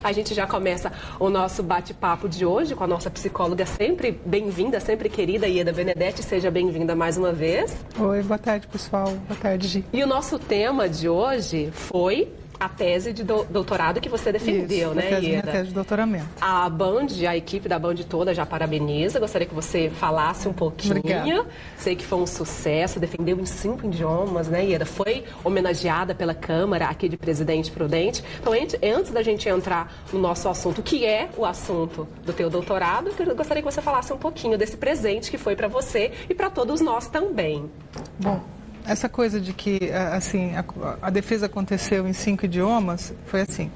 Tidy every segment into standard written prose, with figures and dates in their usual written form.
A gente já começa o nosso bate-papo de hoje com a nossa psicóloga sempre bem-vinda, sempre querida, Ieda Benedetti. Seja bem-vinda mais uma vez. Oi, boa tarde, pessoal. Boa tarde, Gi. E o nosso tema de hoje foi a tese de doutorado que você defendeu, né, Ieda? Minha tese de doutoramento. A Band, a equipe da Band toda já parabeniza. Gostaria que você falasse um pouquinho. Obrigada. Sei que foi um sucesso, defendeu em 5 idiomas, né, Ieda? Foi homenageada pela Câmara aqui de Presidente Prudente. Então, antes da gente entrar no nosso assunto, que é o assunto do teu doutorado, eu gostaria que você falasse um pouquinho desse presente que foi para você e para todos nós também. Bom, essa coisa de que assim, a defesa aconteceu em 5 idiomas, foi assim,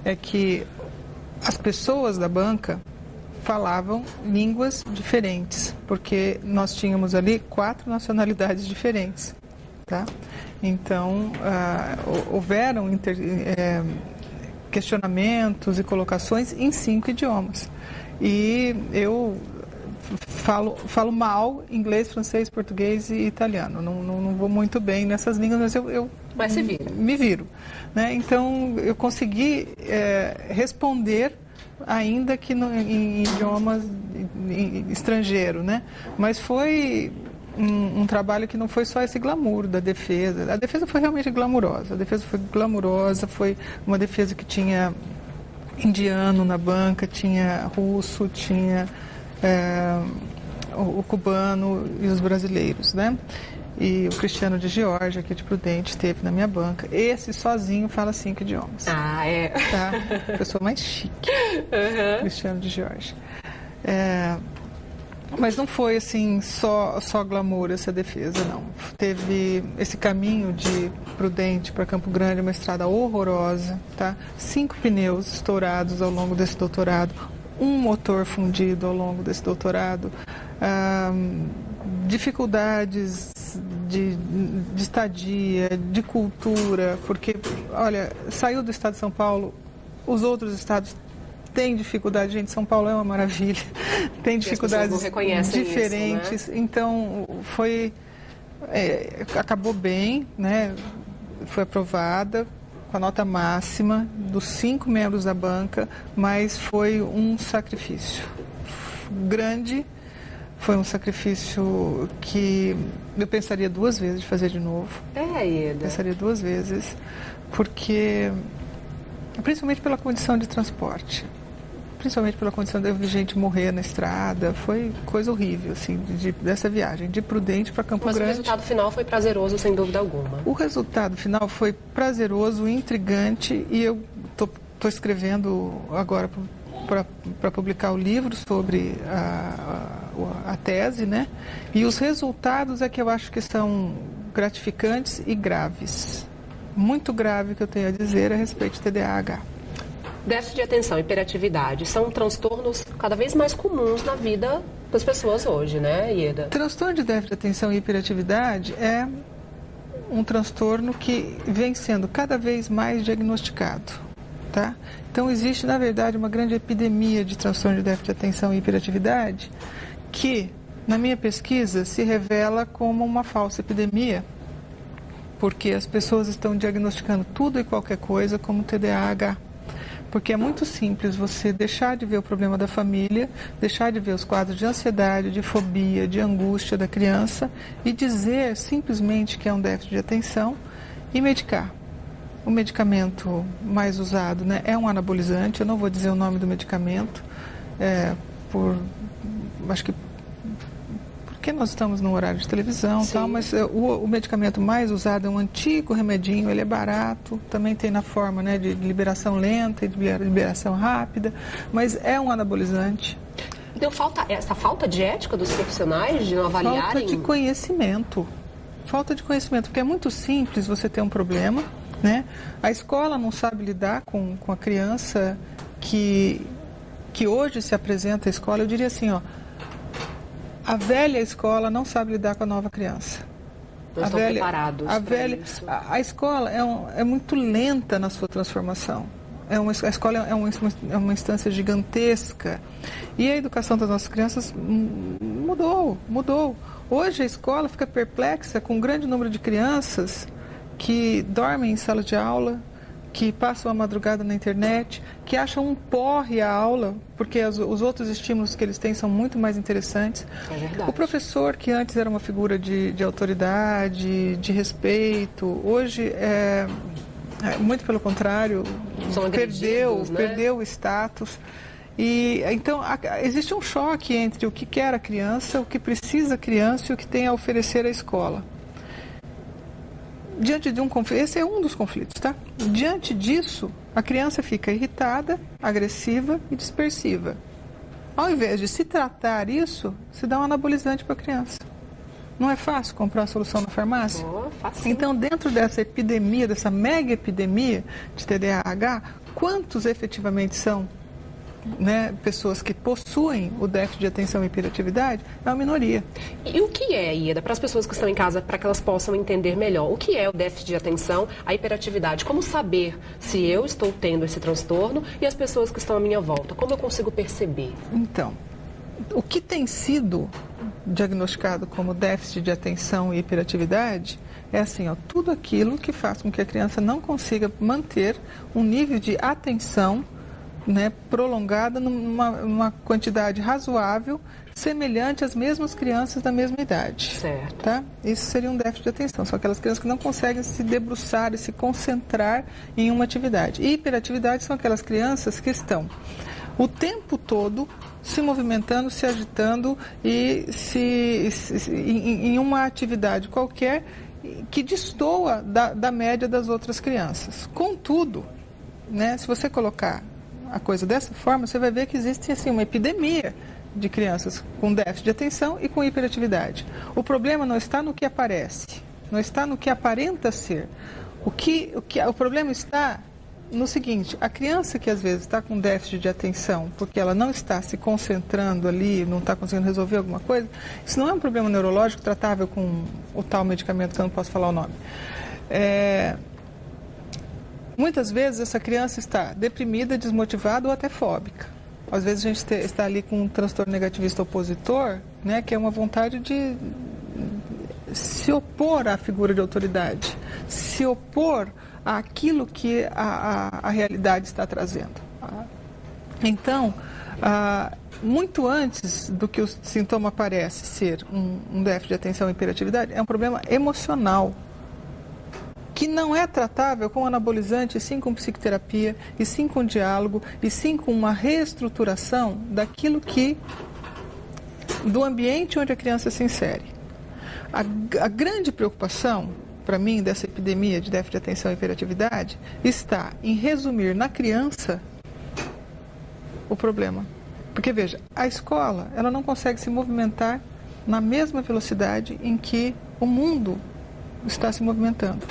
é que as pessoas da banca falavam línguas diferentes, porque nós tínhamos ali 4 nacionalidades diferentes, tá? Então, houveram questionamentos e colocações em 5 idiomas. E eu falo mal inglês, francês, português e italiano. Não vou muito bem nessas línguas, mas eu Mas se vira. Me viro, né? Então, eu consegui responder, ainda que em idiomas estrangeiro, né? Mas foi um trabalho que não foi só esse glamour da defesa. A defesa foi realmente glamurosa. A defesa foi glamurosa, foi uma defesa que tinha indiano na banca, tinha russo, tinha o cubano e os brasileiros, né? E o Cristiano de Georgia, aqui de Prudente, esteve na minha banca. Esse sozinho fala 5 idiomas. Ah, é? Tá? Pessoa mais chique. Cristiano de Georgia. Mas não foi assim só glamour essa defesa, não. Teve esse caminho de Prudente para Campo Grande, uma estrada horrorosa, tá? 5 pneus estourados ao longo desse doutorado, um motor fundido ao longo desse doutorado, dificuldades de estadia, de cultura, porque, olha, saiu do estado de São Paulo, os outros estados têm dificuldade, gente, São Paulo é uma maravilha, tem dificuldades diferentes, isso, né? Então acabou bem, né? Foi aprovada com a nota máxima dos 5 membros da banca, mas foi um sacrifício grande, foi um sacrifício que eu pensaria 2 vezes de fazer de novo. Ieda. Pensaria 2 vezes, porque, principalmente pela condição de transporte, principalmente pela condição de eu ver gente morrer na estrada, foi coisa horrível, assim, dessa viagem, de Prudente para Campo Grande. Mas o resultado final foi prazeroso, sem dúvida alguma. O resultado final foi prazeroso, intrigante, e eu estou escrevendo agora para publicar o livro sobre a tese, né? E os resultados é que eu acho que são gratificantes e graves. Muito grave que eu tenho a dizer a respeito de TDAH. Déficit de atenção e hiperatividade são transtornos cada vez mais comuns na vida das pessoas hoje, né, Ieda? Transtorno de déficit de atenção e hiperatividade é um transtorno que vem sendo cada vez mais diagnosticado, tá? Então, existe, na verdade, uma grande epidemia de transtorno de déficit de atenção e hiperatividade que, na minha pesquisa, se revela como uma falsa epidemia, porque as pessoas estão diagnosticando tudo e qualquer coisa como TDAH. Porque é muito simples você deixar de ver o problema da família, deixar de ver os quadros de ansiedade, de fobia, de angústia da criança e dizer simplesmente que é um déficit de atenção e medicar. O medicamento mais usado, né, é um anabolizante, eu não vou dizer o nome do medicamento, acho que porque nós estamos num horário de televisão, tal, mas o medicamento mais usado é um antigo remedinho, ele é barato, também tem na forma, né, de liberação lenta e de liberação rápida, mas é um anabolizante. Então, essa falta de ética dos profissionais de não avaliarem? Falta de conhecimento, porque é muito simples você ter um problema, né? A escola não sabe lidar com a criança que hoje se apresenta à escola, eu diria assim, ó, a velha escola não sabe lidar com a nova criança. Não estão preparados para isso. A escola é muito lenta na sua transformação. A escola é uma instância gigantesca. E a educação das nossas crianças mudou. Hoje a escola fica perplexa com um grande número de crianças que dormem em sala de aula, que passam a madrugada na internet, que acham um porre a aula, porque os outros estímulos que eles têm são muito mais interessantes. É verdade. O professor, que antes era uma figura de autoridade, de respeito, hoje muito pelo contrário, perdeu o status. E então existe um choque entre o que quer a criança, o que precisa a criança e o que tem a oferecer à escola. Diante de um conflito, esse é um dos conflitos, tá? Diante disso, a criança fica irritada, agressiva e dispersiva. Ao invés de se tratar isso, se dá um anabolizante para a criança. Não é fácil comprar a solução na farmácia? Fácil. Então, dentro dessa epidemia, dessa mega epidemia de TDAH, quantos efetivamente são, né, pessoas que possuem o déficit de atenção e hiperatividade? É uma minoria. E o que é, Ieda, para as pessoas que estão em casa, para que elas possam entender melhor, o que é o déficit de atenção, a hiperatividade? Como saber se eu estou tendo esse transtorno e as pessoas que estão à minha volta? Como eu consigo perceber? Então, o que tem sido diagnosticado como déficit de atenção e hiperatividade é assim, tudo aquilo que faz com que a criança não consiga manter um nível de atenção, né, prolongada numa quantidade razoável, semelhante às mesmas crianças da mesma idade. Certo. Tá? Isso seria um déficit de atenção. São aquelas crianças que não conseguem se debruçar e se concentrar em uma atividade. E hiperatividade são aquelas crianças que estão o tempo todo se movimentando, se agitando e em uma atividade qualquer que destoa da média das outras crianças. Contudo, né, se você colocar a coisa dessa forma, você vai ver que existe assim, uma epidemia de crianças com déficit de atenção e com hiperatividade. O problema não está no que aparece, não está no que aparenta ser. O problema está no seguinte: a criança que às vezes está com déficit de atenção porque ela não está se concentrando ali, não está conseguindo resolver alguma coisa, isso não é um problema neurológico tratável com o tal medicamento que eu não posso falar o nome. Muitas vezes essa criança está deprimida, desmotivada ou até fóbica. Às vezes a gente está ali com um transtorno negativista opositor, né, que é uma vontade de se opor à figura de autoridade, se opor àquilo que a realidade está trazendo. Então, muito antes do que o sintoma parece ser um déficit de atenção e hiperatividade, é um problema emocional, que não é tratável com anabolizante, e sim com psicoterapia, e sim com diálogo, e sim com uma reestruturação do ambiente onde a criança se insere. A grande preocupação, para mim, dessa epidemia de déficit de atenção e hiperatividade, está em resumir na criança o problema. Porque, veja, a escola, ela não consegue se movimentar na mesma velocidade em que o mundo está se movimentando.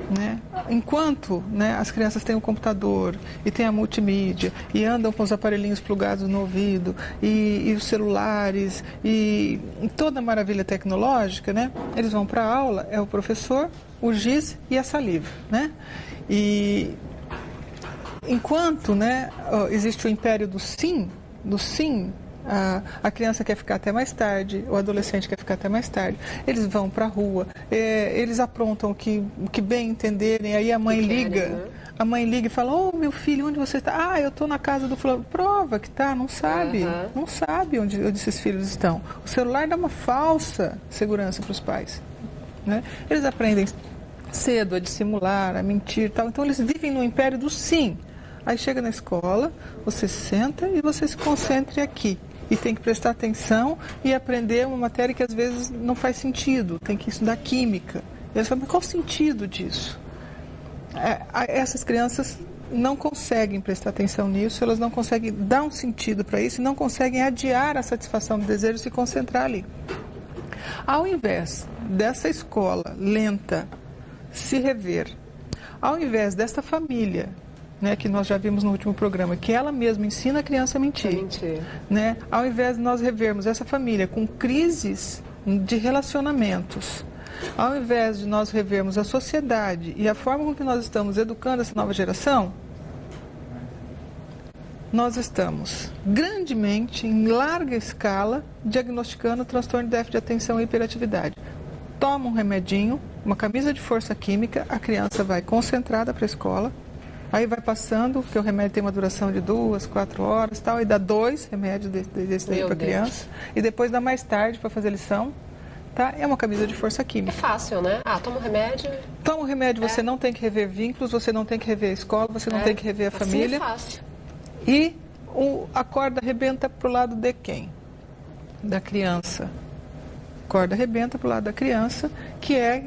Né? Enquanto, né, as crianças têm o computador e têm a multimídia e andam com os aparelhinhos plugados no ouvido e os celulares e toda a maravilha tecnológica, né, eles vão para a aula, é o professor, o giz e a saliva. Né? E enquanto, né, existe o império do sim, a criança quer ficar até mais tarde, o adolescente quer ficar até mais tarde, eles vão para a rua, eles aprontam o que bem entenderem, aí a mãe liga, né? A mãe liga e fala: "Oh, meu filho, onde você está?" "Ah, eu estou na casa do fulano." Prova que está, não sabe, não sabe onde esses filhos estão. O celular dá uma falsa segurança para os pais. Né? Eles aprendem cedo a dissimular, a mentir, tal. Então eles vivem no império do sim. Aí chega na escola, você senta e você se concentre aqui. E tem que prestar atenção e aprender uma matéria que às vezes não faz sentido. Tem que estudar química. E eles falam: "Mas qual o sentido disso?" Essas crianças não conseguem prestar atenção nisso, elas não conseguem dar um sentido para isso e não conseguem adiar a satisfação do desejo de se concentrar ali. Ao invés dessa escola lenta se rever, ao invés dessa família, né, que nós já vimos no último programa, que ela mesma ensina a criança a mentir. Né? Ao invés de nós revermos essa família com crises de relacionamentos, ao invés de nós revermos a sociedade e a forma com que nós estamos educando essa nova geração, nós estamos grandemente, em larga escala, diagnosticando o transtorno de déficit de atenção e hiperatividade. Toma um remedinho, uma camisa de força química, a criança vai concentrada para a escola, Aí vai passando, porque o remédio tem uma duração de 2, 4 horas, tal, e dá 2 remédios desse daí para criança. E depois dá mais tarde para fazer lição. Tá? É uma camisa de força É química. fácil, né? Toma um remédio. Toma um remédio, você não tem que rever vínculos, você não tem que rever a escola, você não tem que rever a família. Assim é fácil. E a corda arrebenta para o lado de quem? Da criança. A corda arrebenta para o lado da criança, que é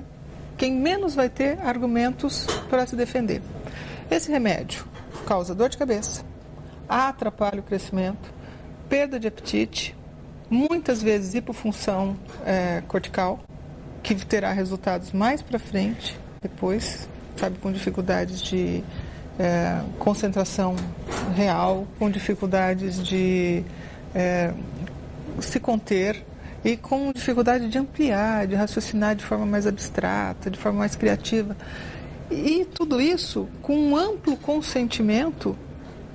quem menos vai ter argumentos para se defender. Esse remédio causa dor de cabeça, atrapalha o crescimento, perda de apetite, muitas vezes hipofunção cortical, que terá resultados mais para frente, depois, sabe, com dificuldades de concentração real, com dificuldades de se conter e com dificuldade de ampliar, de raciocinar de forma mais abstrata, de forma mais criativa. E tudo isso com um amplo consentimento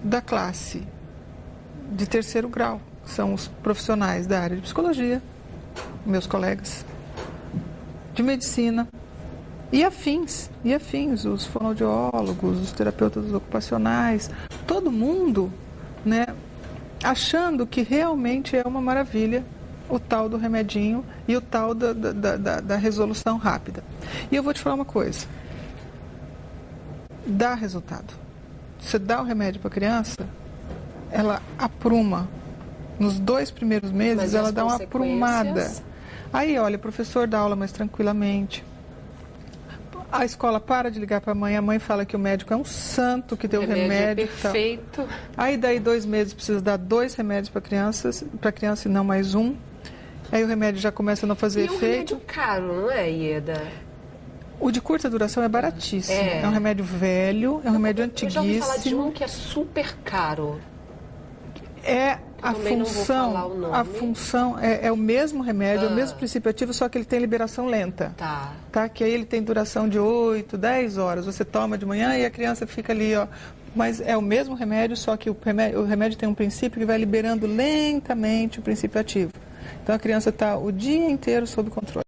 da classe de terceiro grau, que são os profissionais da área de psicologia, meus colegas, de medicina e afins, os fonoaudiólogos, os terapeutas ocupacionais, todo mundo, né, achando que realmente é uma maravilha o tal do remedinho e o tal da resolução rápida. E eu vou te falar uma coisa, dá resultado. Você dá o remédio para a criança, ela apruma. Nos 2 primeiros meses, ela dá uma aprumada. Aí, olha, o professor dá aula mais tranquilamente. A escola para de ligar para a mãe fala que o médico é um santo, que deu o remédio. É perfeito. Tal. Aí, daí 2 meses, precisa dar 2 remédios para a criança e não mais um. Aí o remédio já começa a não fazer efeito. É um remédio caro, não é, Ieda? O de curta duração é baratíssimo. É um remédio velho, é um remédio antiguíssimo. Eu já ouvi falar de um que é super caro. A função é o mesmo remédio, é o mesmo princípio ativo, só que ele tem liberação lenta. Tá? Que aí ele tem duração de 8, 10 horas. Você toma de manhã e a criança fica ali, ó. Mas é o mesmo remédio, só que o remédio tem um princípio que vai liberando lentamente o princípio ativo. Então a criança está o dia inteiro sob controle.